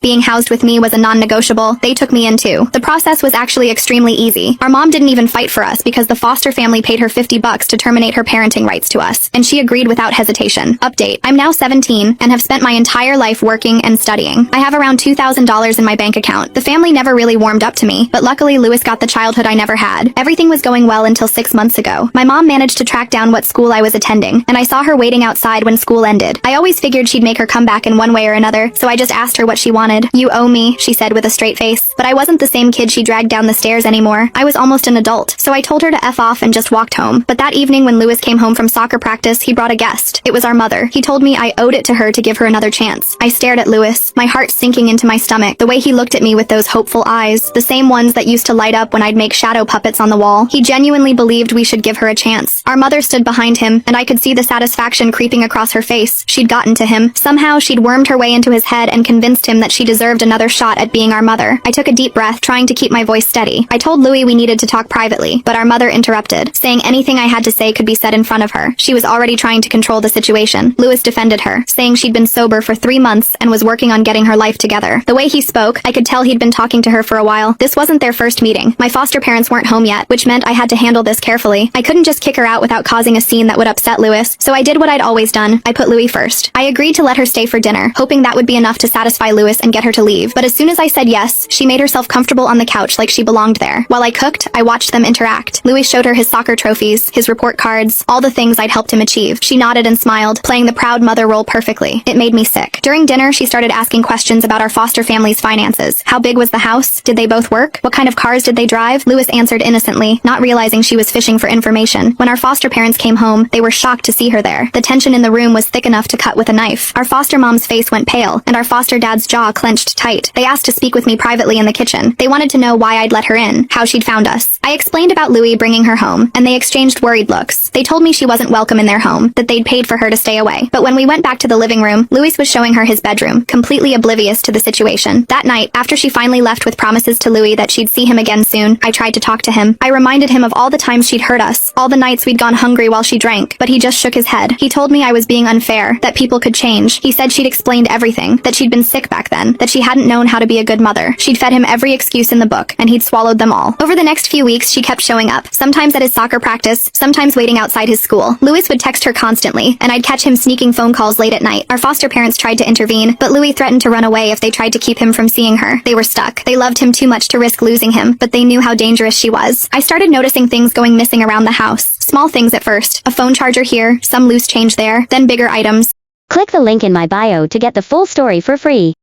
Being housed with me was a non-negotiable. They took me in too. The process was actually extremely easy. Our mom didn't even fight for us because the foster family paid her $50 to terminate her parenting rights to us, and she agreed without hesitation. Update: I'm now 17 and have spent my entire life working and studying. I have around $2,000 in my bank account. The family never really warmed up to me, but luckily Lewis got the childhood I never had. Everything was going well until 6 months ago. My mom managed to track down what school I was attending, and I saw her waiting outside when school ended. I always figured she'd make her come back in one way or another, so I just asked her what she wanted. You owe me, she said with a straight face. But I wasn't the same kid she dragged down the stairs anymore. I was almost an adult, so I told her to F off and just walked home. But that evening when Lewis came home from soccer practice, he brought a guest. It was our mother. He told me I owed it to her to give her another chance. I stared at Lewis, my heart sinking into my stomach. The way he looked at me with those hopeful eyes, the same ones that used to light up when I'd make shadow puppets on the wall. He genuinely believed we should give her a chance. Our mother stood behind him, and I could see the satisfaction creeping across her face. She'd gotten to him. Somehow she'd wormed her way into his head and convinced him that she deserved another shot at being our mother. I took a deep breath, trying to keep my voice steady. I told Louis we needed to talk privately, but our mother interrupted, saying anything I had to say could be said in front of her. She was already trying to control the situation. Louis defended her, saying she'd been sober for 3 months and was working on getting her life together. The way he spoke, I could tell he'd been talking to her for a while. This wasn't their first meeting. My foster parents weren't home yet, which meant I had to handle this carefully. I couldn't just kick her out without causing a scene that would upset Louis, so I did what I'd always done. I put Louis first. I agreed to let her stay for dinner, hoping that would be enough to satisfy Louis and get her to leave. But as soon as I said yes, she made herself comfortable on the couch like she belonged there. While I cooked, I watched them interact. Louis showed her his soccer trophies, his report cards, all the things I'd helped him achieve. She nodded and smiled, playing the proud mother role perfectly. It made me sick. During dinner, she started asking questions about our foster family's finances. How big was the house? Did they both work? What kind of cars did they drive? Louis answered innocently, not realizing she was fishing for information. When our foster parents came home, they were shocked to see her there. The tension in the room was thick enough to cut with a knife. Our foster mom's face went pale, and our foster dad's jaw clenched tight. They asked to speak with me privately in the kitchen. They wanted to know why I'd let her in, how she'd found us. I explained about Louis bringing her home, and they exchanged worried looks. They told me she wasn't welcome in their home, that they'd paid for her to stay away. But when we went back to the living room, Louis was showing her his bedroom, completely oblivious to the situation. That night, after she finally left with promises to Louis that she'd see him again soon, I tried to talk to him. I reminded him of all the times she'd hurt us, all the nights we'd gone hungry while she drank, but he just shook his head. He told me I was being unfair, that people could change. He said she'd explained everything, that she'd been sick back then, that she hadn't known how to be a good mother. She'd fed him every excuse in the book, and he'd swallowed them all. Over the next few weeks, she kept showing up, sometimes at his soccer practice, sometimes waiting outside his school. Louis would text her constantly, and I'd catch him sneaking phone calls late at night. Our foster parents tried to intervene, but Louis threatened to run away if they tried to keep him from seeing her. They were stuck. They loved him too much to risk losing him, but they knew how dangerous she was. I started noticing things going missing around the house. Small things at first. A phone charger here, some loose change there, then bigger items. Click the link in my bio to get the full story for free.